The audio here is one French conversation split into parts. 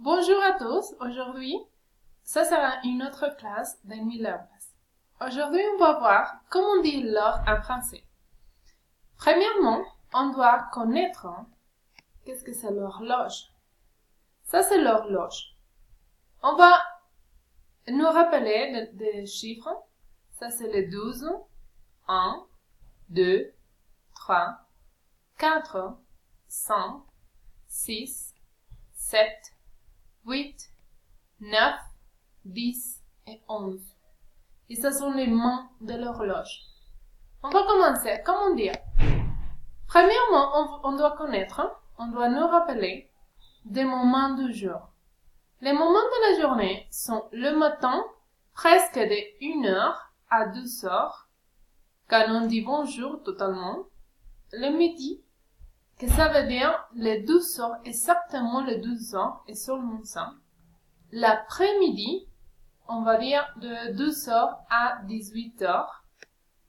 Bonjour à tous, aujourd'hui, ça sera une autre classe d'Emile Lambas. Aujourd'hui, on va voir comment on dit l'heure en français. Premièrement, on doit connaître qu'est-ce que c'est l'horloge. Ça, c'est l'horloge. On va nous rappeler des chiffres. Ça, c'est les 12. 1, 2, 3, 4, 5, 6, 7, 8, 9, 10 et 11. Et ce sont les mains de l'horloge. On va commencer. Comment dire? Premièrement, on doit connaître, on doit nous rappeler des moments du jour. Les moments de la journée sont le matin, presque de 1 heure à 2 heures, quand on dit bonjour totalement. Le midi, que ça veut dire les 12 heures, exactement les 12 heures, et seulement ça. L'après-midi, on va dire de 12 heures à 18 heures.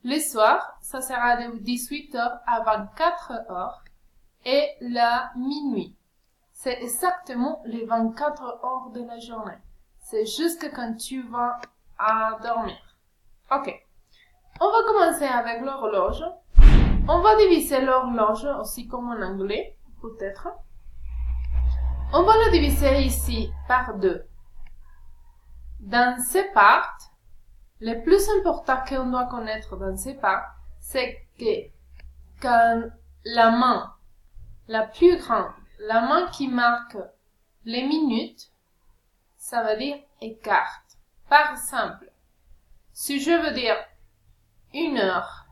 Le soir, ça sera de 18 heures à 24 heures. Et la minuit, c'est exactement les 24 heures de la journée. C'est jusque quand tu vas à dormir. Ok. On va commencer avec l'horloge. On va diviser l'horloge aussi comme en anglais, peut-être. On va le diviser ici par 2. Dans ces parts, le plus important qu'on doit connaître dans ces parts, c'est que quand la main, la plus grande, la main qui marque les minutes, ça veut dire écarte. Par exemple, si je veux dire 1 heure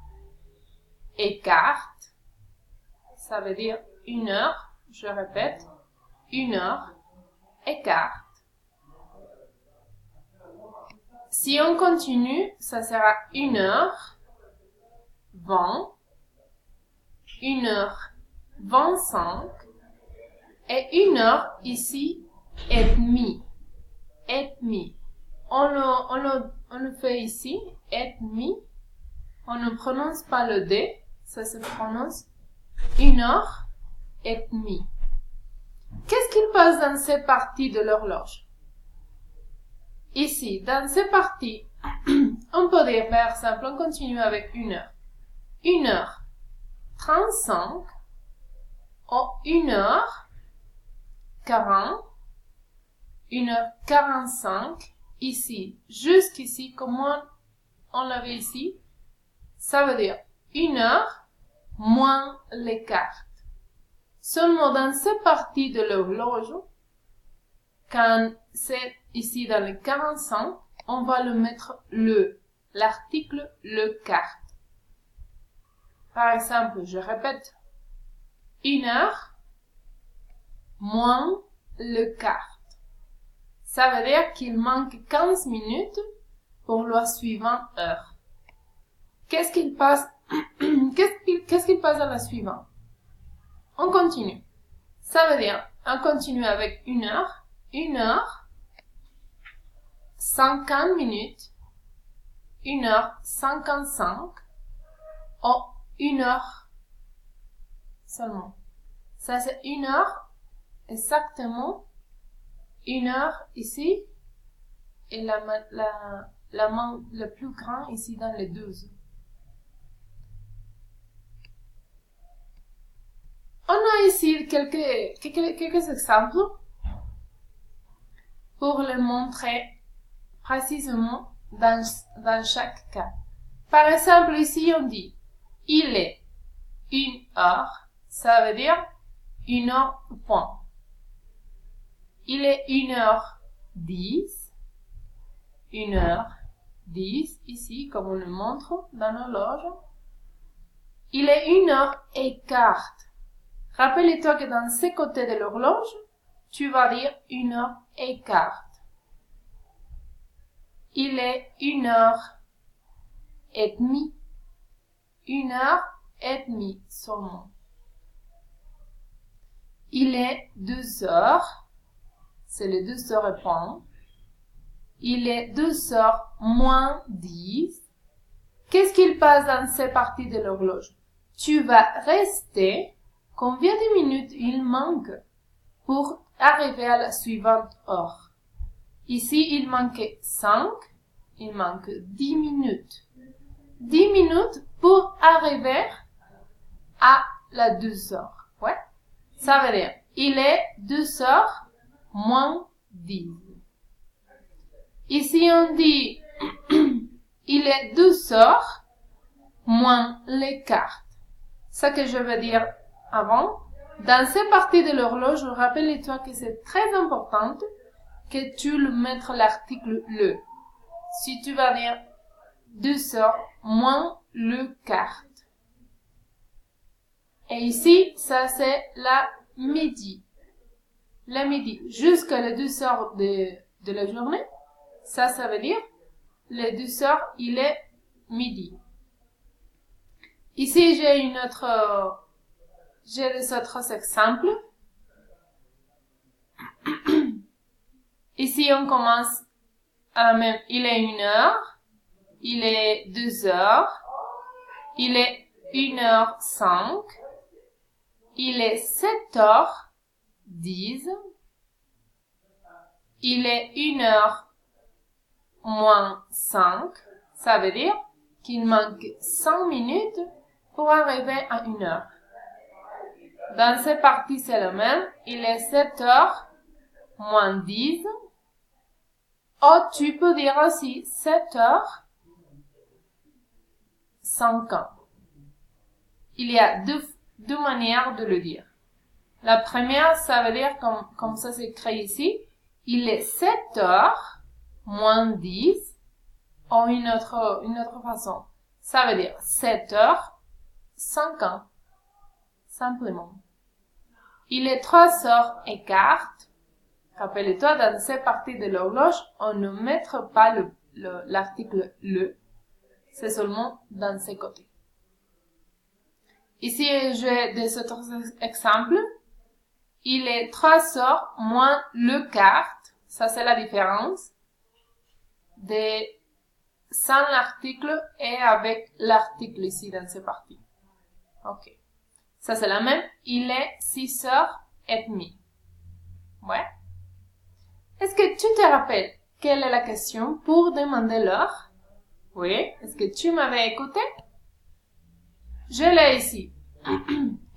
écarte, ça veut dire 1 heure, je répète, 1 heure écarte. Si on continue, ça sera 1 heure 20, 1 heure 25 et 1 heure ici et demi. Et demi. On le fait ici, et demi. On ne prononce pas le D, ça se prononce 1 heure et demi. Qu'est-ce qu'il passe dans cette partie de l'horloge? Ici, dans cette partie, on peut dire, par exemple, on continue avec 1 heure. 1 heure 35 ou 1 heure 40, 1 heure 45, ici, jusqu'ici, comme on l'avait ici, ça veut dire 1 heure moins les cartes. Seulement dans cette partie de l'horloge, quand c'est ici dans le 45, on va le mettre l'article le carte. Par exemple, je répète, 1 heure moins le quart. Ça veut dire qu'il manque 15 minutes pour la suivante heure. Qu'est-ce qu'il passe à la suivante? On continue. Ça veut dire, on continue avec 1 heure, 1 heure, 50 minutes, 1 heure 55, ou 1 heure seulement. Ça c'est 1 heure, exactement, 1 heure ici, et la main le plus grand ici dans les 12. On a ici quelques exemples pour le montrer précisément dans chaque cas. Par exemple, ici on dit il est 1 heure, ça veut dire 1 heure point. Il est 1 heure 10, 1 heure 10 ici comme on le montre dans l'horloge. Il est 1 heure et quart. Rappelle-toi que dans ce côté de l'horloge, tu vas dire 1 heure et quart. Il est 1 heure et demie. 1 heure et demie seulement. Il est 2 heures. C'est les 2 heures et point. Il est 2 heures moins 10. Qu'est-ce qu'il passe dans cette partie de l'horloge? Tu vas rester. Combien de minutes il manque pour arriver à la suivante heure. Ici, il manquait 5, il manque 10 minutes. 10 minutes pour arriver à la 2 heures. Ouais. Ça veut dire, il est 2 heures moins 10. Ici, on dit, il est 2 heures moins les quarts. Ce que je veux dire avant, dans cette partie de l'horloge, rappelle-toi que c'est très important que tu le mettes l'article le. Si tu vas dire 2 heures moins le quart. Et ici, ça c'est la midi. La midi, jusqu'à les 2 heures de la journée. Ça veut dire, les 2 heures, il est midi. Ici, j'ai des autres exemples. Ici, on commence à la même, il est 1 heure, il est 2 heures, il est 1h05, il est 7h10, il est 1h moins 5, ça veut dire qu'il manque 5 minutes pour arriver à 1 heure. Dans cette partie, c'est le même, il est 7h moins 10, ou tu peux dire aussi 7h50. Il y a deux manières de le dire. La première, ça veut dire comme ça s'écrit ici, il est 7h moins 10, ou une autre façon. Ça veut dire 7h50, simplement. Il est 3h15. Rappelle-toi, dans cette partie de l'horloge, on ne mettra pas l'article le. C'est seulement dans ces côtés. Ici, j'ai des autres exemples. Il est 3 heures moins le quart. Ça, c'est la différence sans l'article et avec l'article ici dans cette partie. Ok. Ça, c'est la même. Il est 6h30. Ouais. Est-ce que tu te rappelles quelle est la question pour demander l'heure? Oui. Est-ce que tu m'avais écouté? Je l'ai ici.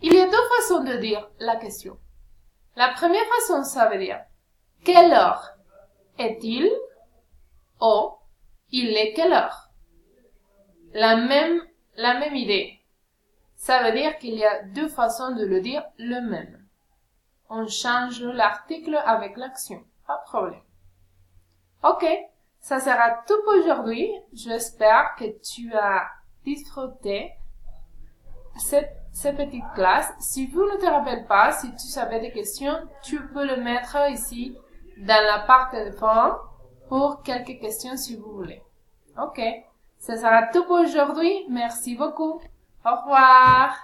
Il y a deux façons de dire la question. La première façon, ça veut dire quelle heure est-il? Ou il est quelle heure? La même idée. Ça veut dire qu'il y a deux façons de le dire le même. On change l'article avec l'action. Pas de problème. Ok, ça sera tout pour aujourd'hui. J'espère que tu as disfruté cette petite classe. Si vous ne te rappelez pas, si tu savais des questions, tu peux le mettre ici dans la part téléphone pour quelques questions si vous voulez. Ok, ça sera tout pour aujourd'hui. Merci beaucoup. Au revoir.